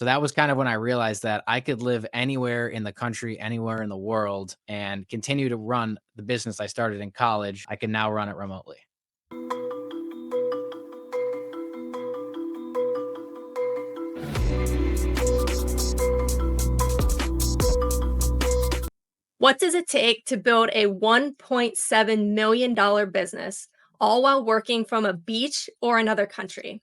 So that was kind of when I realized that I could live anywhere in the country, anywhere in the world, and continue to run the business I started in college. I can now run it remotely. What does it take to build a $1.7 million business, all while working from a beach or another country?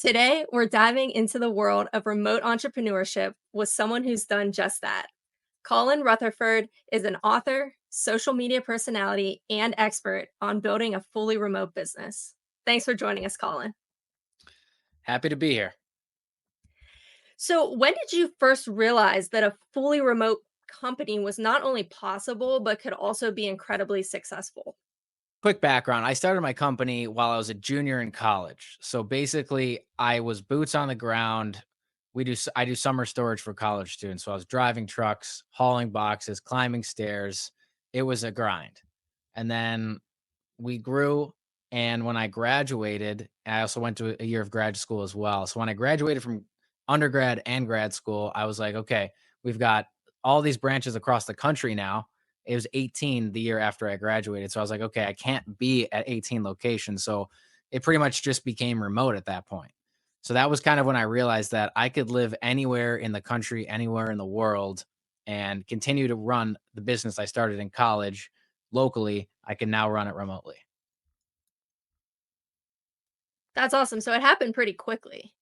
Today, we're diving into the world of remote entrepreneurship with someone who's done just that. Colin Rutherford is an author, social media personality, and expert on building a fully remote business. Thanks for joining us, Colin. Happy to be here. So, when did you first realize that a fully remote company was not only possible, but could also be incredibly successful? Quick background, I started my company while I was a junior in college. So basically, I was boots on the ground. I do summer storage for college students. So I was driving trucks, hauling boxes, climbing stairs. It was a grind. And then we grew, and when I graduated, I also went to a year of grad school as well. So when I graduated from undergrad and grad school, I was like, okay, we've got all these branches across the country now. It was 18 the year after I graduated. So I was like, okay, I can't be at 18 locations. So it pretty much just became remote at that point. So that was kind of when I realized that I could live anywhere in the country, anywhere in the world, and continue to run the business I started in college locally. I can now run it remotely. That's awesome. So, it happened pretty quickly.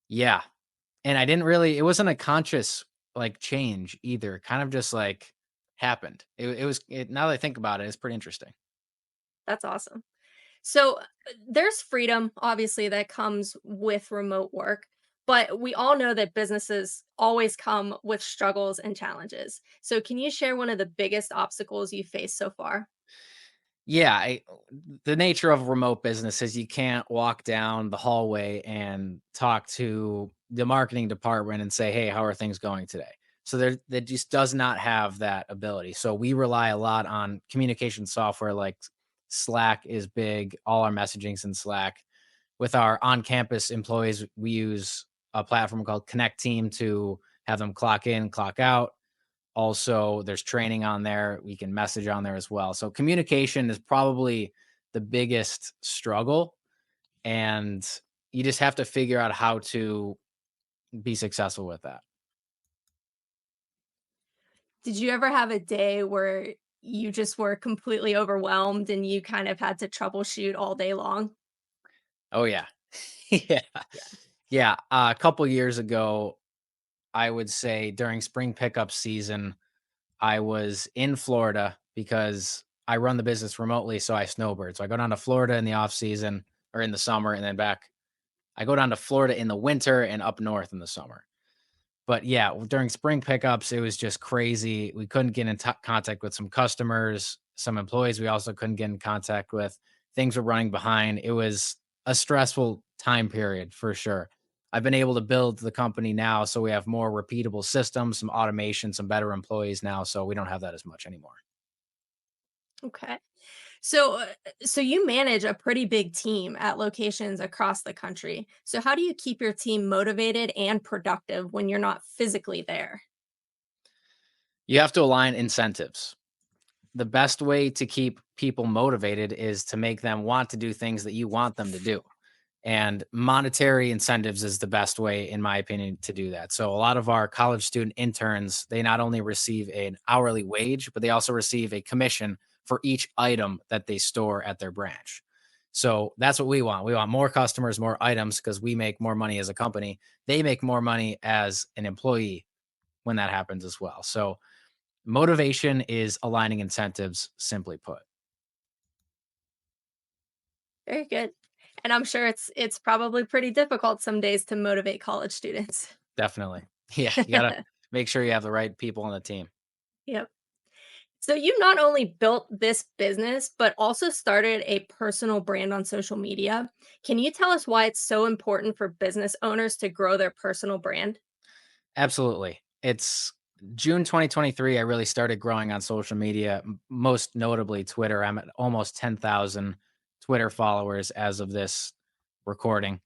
Yeah. And I didn't really, it wasn't a conscious like change either. Kind of just like happened. Now that I think about it, it's pretty interesting. That's awesome. So there's freedom, obviously, that comes with remote work, but we all know that businesses always come with struggles and challenges. So, can you share one of the biggest obstacles you faced so far? Yeah, the nature of remote business is you can't walk down the hallway and talk to the marketing department and say, "Hey, how are things going today?" So there that just does not have that ability. So we rely a lot on communication software like Slack is big. All our messaging's in Slack. With our on-campus employees, we use a platform called Connect Team to have them clock in, clock out. Also, there's training on there. We can message on there as well. So communication is probably the biggest struggle, and you just have to figure out how to be successful with that. Did you ever have a day where you just were completely overwhelmed and you kind of had to troubleshoot all day long? Oh yeah. Yeah. Yeah. Yeah, a couple years ago, I would say during spring pickup season, I was in Florida because I run the business remotely, so I snowbird. So I go down to Florida in the off season or in the summer and then back. I go down to Florida in the winter and up north in the summer. But yeah, during spring pickups, it was just crazy. We couldn't get in contact with some customers, some employees we also couldn't get in contact with. Things were running behind. It was a stressful time period for sure. I've been able to build the company now so we have more repeatable systems, some automation, some better employees now, so we don't have that as much anymore. Okay. So you manage a pretty big team at locations across the country. So how do you keep your team motivated and productive when you're not physically there? You have to align incentives. The best way to keep people motivated is to make them want to do things that you want them to do. And monetary incentives is the best way, in my opinion, to do that. So a lot of our college student interns, they not only receive an hourly wage, but they also receive a commission for each item that they store at their branch. So that's what we want. We want more customers, more items because we make more money as a company. They make more money as an employee when that happens as well. So motivation is aligning incentives, simply put. Very good. And I'm sure it's probably pretty difficult some days to motivate college students. Definitely. Yeah, you gotta make sure you have the right people on the team. Yep. So you not only built this business, but also started a personal brand on social media. Can you tell us why it's so important for business owners to grow their personal brand? Absolutely. It's June 2023, I really started growing on social media, most notably Twitter. I'm at almost 10,000 Twitter followers as of this recording.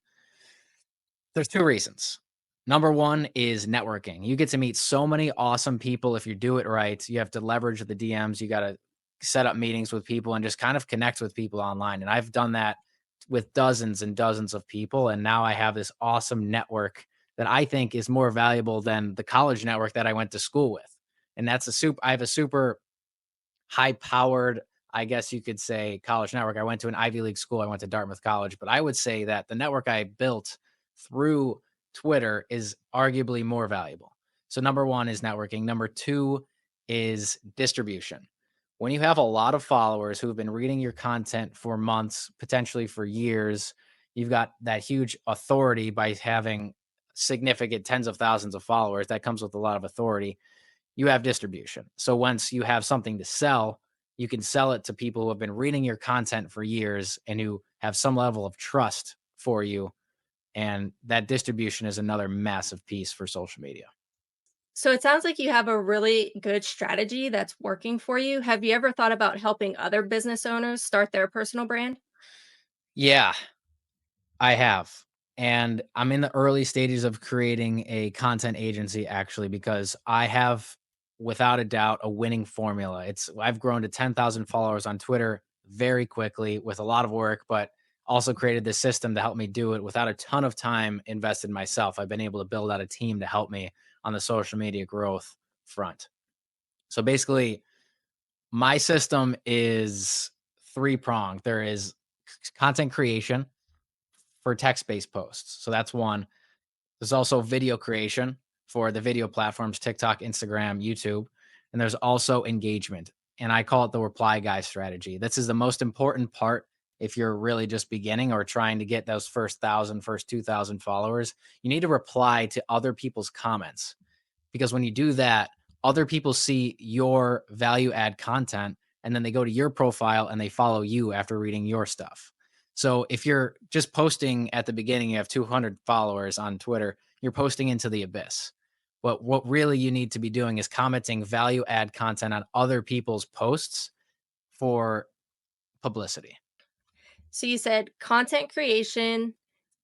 There's two reasons. Number one is networking. You get to meet so many awesome people if you do it right. You have to leverage the DMs. You got to set up meetings with people and just kind of connect with people online. And I've done that with dozens and dozens of people. And now I have this awesome network that I think is more valuable than the college network that I went to school with. And I have a super high powered, I guess you could say, college network. I went to an Ivy League school. I went to Dartmouth College, but I would say that the network I built through Twitter is arguably more valuable. So, number one is networking. Number two is distribution. When you have a lot of followers who have been reading your content for months, potentially for years, you've got that huge authority by having significant tens of thousands of followers. That comes with a lot of authority. You have distribution. So once you have something to sell, you can sell it to people who have been reading your content for years and who have some level of trust for you. And that distribution is another massive piece for social media. So it sounds like you have a really good strategy that's working for you. Have you ever thought about helping other business owners start their personal brand? Yeah, I have. And I'm in the early stages of creating a content agency actually because I have without a doubt a winning formula. I've grown to 10,000 followers on Twitter very quickly with a lot of work, but also created this system to help me do it without a ton of time invested myself. I've been able to build out a team to help me on the social media growth front. So basically, my system is three pronged. There is content creation for text-based posts. So that's one. There's also video creation for the video platforms, TikTok, Instagram, YouTube. And there's also engagement. And I call it the reply guy strategy. This is the most important part if you're really just beginning or trying to get those first 1,000, first 2,000 followers. You need to reply to other people's comments because when you do that, other people see your value add content and then they go to your profile and they follow you after reading your stuff. So if you're just posting at the beginning, you have 200 followers on Twitter, you're posting into the abyss. But what really you need to be doing is commenting value add content on other people's posts for publicity. So you said content creation,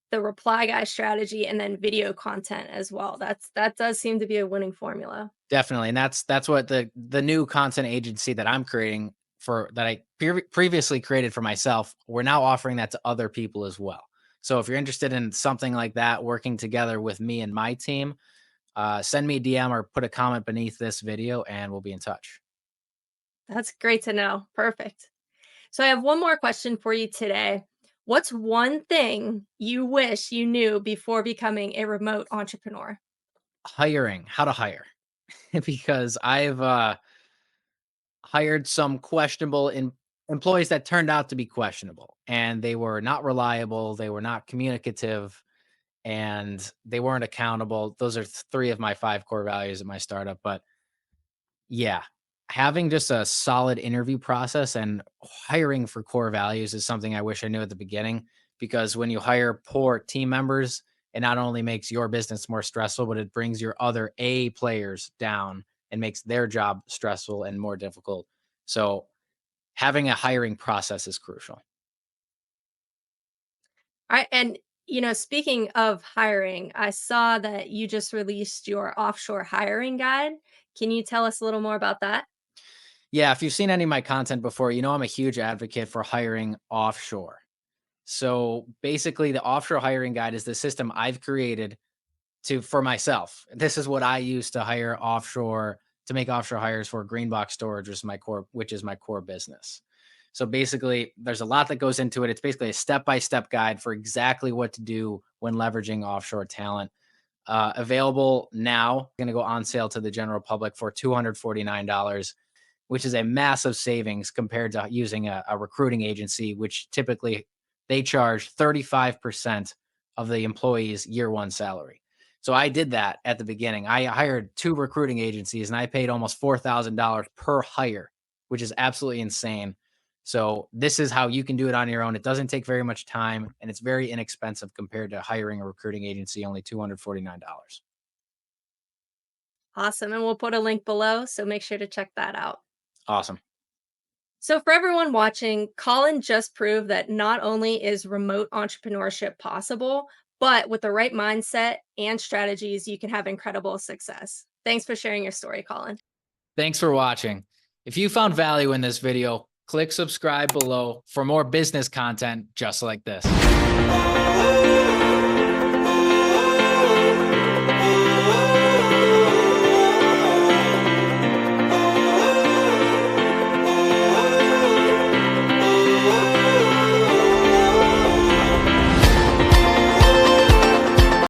the reply guy strategy, and then video content as well. That does seem to be a winning formula. Definitely, and that's what the new content agency that I'm creating for that I previously created for myself, we're now offering that to other people as well. So if you're interested in something like that, working together with me and my team, send me a DM or put a comment beneath this video, and we'll be in touch. That's great to know. Perfect. So I have one more question for you today. What's one thing you wish you knew before becoming a remote entrepreneur? Hiring, how to hire, because I've hired some employees that turned out to be questionable, and they were not reliable, they were not communicative, and they weren't accountable. Those are three of my five core values at my startup. But yeah, having just a solid interview process and hiring for core values is something I wish I knew at the beginning because when you hire poor team members, it not only makes your business more stressful, but it brings your other A players down and makes their job stressful and more difficult. So having a hiring process is crucial. All right. And, speaking of hiring, I saw that you just released your offshore hiring guide. Can you tell us a little more about that? Yeah, if you've seen any of my content before, you know I'm a huge advocate for hiring offshore. So basically, the offshore hiring guide is the system I've created for myself. This is what I use to hire offshore to make offshore hires for Greenbox Storage, which is my core business. So basically, there's a lot that goes into it. It's basically a step-by-step guide for exactly what to do when leveraging offshore talent. Available now, going to go on sale to the general public for $249, which is a massive savings compared to using a recruiting agency, which typically they charge 35% of the employee's year one salary. So I did that at the beginning. I hired two recruiting agencies and I paid almost $4,000 per hire, which is absolutely insane. So this is how you can do it on your own. It doesn't take very much time and it's very inexpensive compared to hiring a recruiting agency, only $249. Awesome. And we'll put a link below. So make sure to check that out. Awesome. So, for everyone watching, Colin just proved that not only is remote entrepreneurship possible, But with the right mindset and strategies, you can have incredible success. Thanks for sharing your story, Colin. Thanks for watching. If you found value in this video, click subscribe below for more business content just like this.